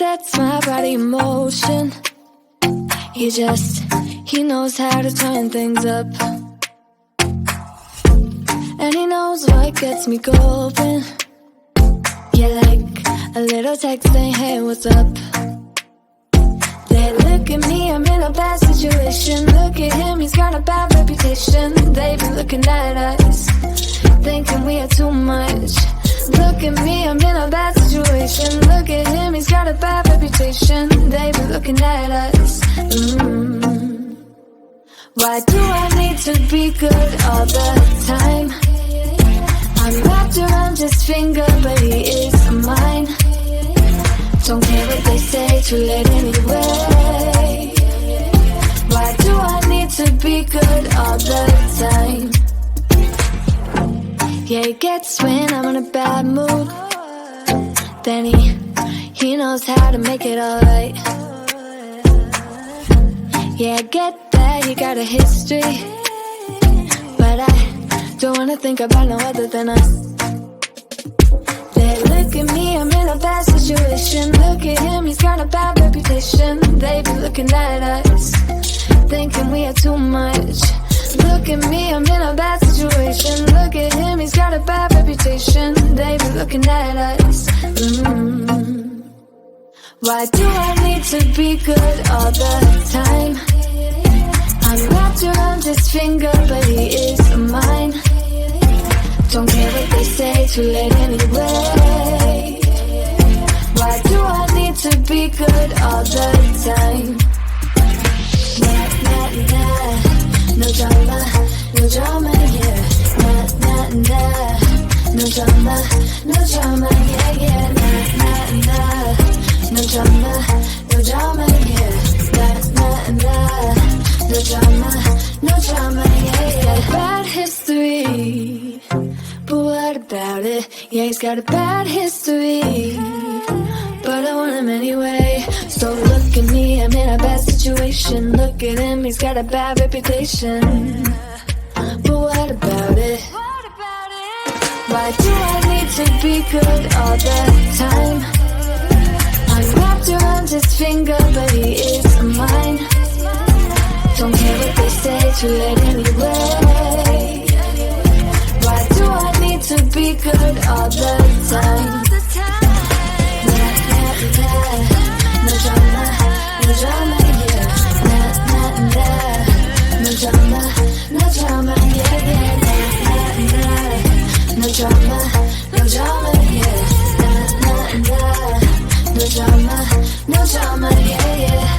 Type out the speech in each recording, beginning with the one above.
sets my body in motion. He knows how to turn things up. And he knows what gets me going. Yeah, like a little text saying, hey, what's up? They look at me, I'm in a bad situation. Look at him, he's got a bad reputation. They be looking at us, thinking we are too much. Look at me, I'm in a bad situation. Look at him, he's got a bad reputation. They be looking at us. Why do I need to be good all the time? I'm wrapped around his finger, but he is mine. Don't care what they say, too late anyway. Why do I need to be good all the time? Yeah, he gets when I'm in a bad mood. Then he knows how to make it alright. Yeah, I get that you got a history, but I don't wanna think about no other than us. They look at me, I'm in a bad situation. Look at him, he's got a bad reputation. They be looking at us, thinking we are too much. Look at me, I'm in a bad situation. Look at him, he's got a bad reputation. They be looking at us. Why do I need to be good all the time? I'm wrapped around his finger, but he is mine. Don't care what they say, too late anyway. Why do I need to be good all the time? Nah, nah, nah. No drama, no drama, yeah. Nah, nah, nah. No drama, no drama, yeah, yeah. Nah, nah, nah. No drama, no drama, yeah. Nah, nah, nah. No drama, no drama, yeah, yeah. Bad history, but what about it? Yeah, he's got a bad history, but I want him anyway. So look at me, I'm in a bad situation. Look at him, he's got a bad reputation, but what about it? Why do I need to be good all the time? I'm wrapped around his finger, but he is mine. Don't care what they say, too late anyway. Why do I need to be good all the time? Nah, nah, nah. No drama, no drama, yeah. Nah, nah, nah. No drama, no drama, yeah, yeah. Nah, nah, nah. No drama, no drama, yeah. Nah, nah, nah. No drama, no drama, yeah, yeah.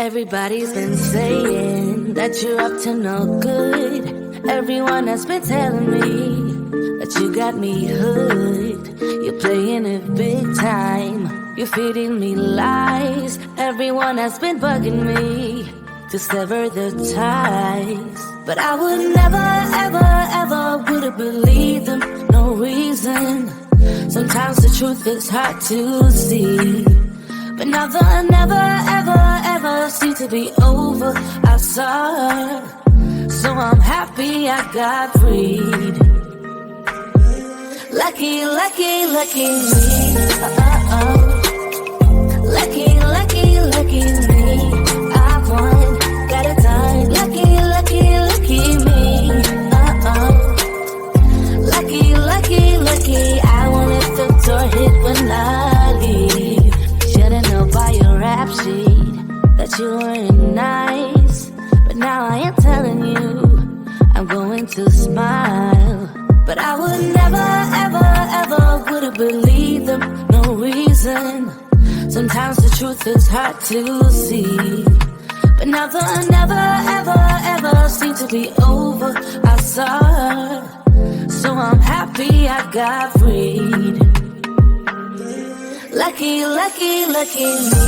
Everybody's been saying that you're up to no good. Everyone has been telling me that you got me hooked. You're playing it big time. You're feeding me lies. Everyone has been bugging me to sever the ties. But I would never, ever, ever would have believed them. No reason. Sometimes the truth is hard to see. But now the never, ever, ever seem to be over. I saw her, so I'm happy I got freed. Lucky, lucky, lucky me. Lucky, lucky, lucky me. I won, got it done. Lucky, lucky, lucky me. Lucky, lucky, lucky. I won't let the door hit when I leave. Should've known by your rap sheet that you weren't nice. But now I am telling you, I'm going to smile. But I would never, ever, ever would have believed them. No reason. Sometimes the truth is hard to see. But now the never, ever, ever seem to be over. I saw her, so I'm happy I got freed. Lucky, lucky, lucky me.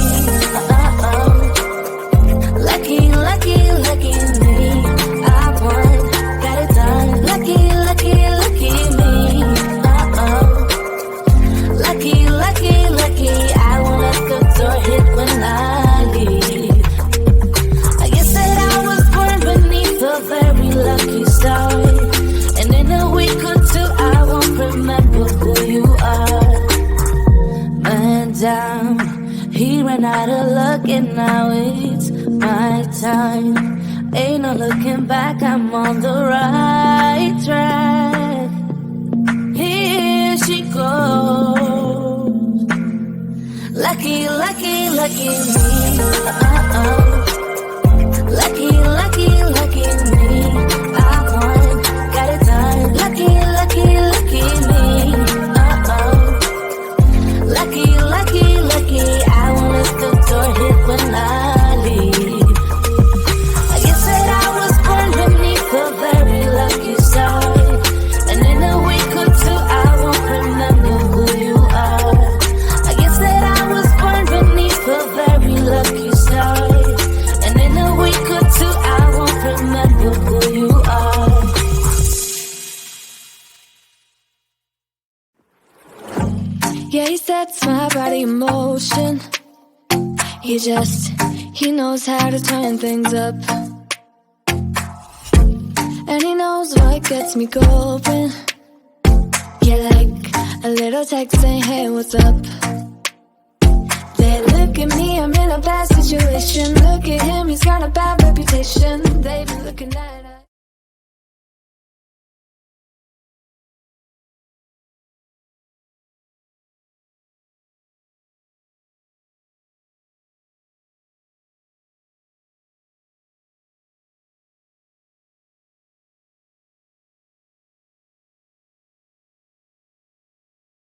Lucky, lucky, lucky me. I won, got it done. Lucky, lucky, lucky me. Lucky, lucky, lucky. I won't let the door hit when I leave. I guess that I was born beneath a very lucky star. And in a week or two I won't remember who you are. And I'm here and out of luck, and now it's my time. Ain't no looking back, I'm on the right track. Here she goes. Lucky, lucky, lucky me. Lucky, lucky, lucky me. I won, got it done. Lucky, lucky, lucky me. Lucky, lucky, lucky. I won't let the door hit when I leave. I guess that I was born beneath a very lucky star. And in a week or two I won't remember who you are. I guess that I was born beneath a very lucky star. And in a week or two I won't remember who you are. Yeah, he sets my body in motion. He knows how to turn things up. And he knows what gets me going. Yeah, like a little text saying, hey, what's up? They look at me, I'm in a bad situation. Look at him, he's got a bad reputation. They've been looking at us.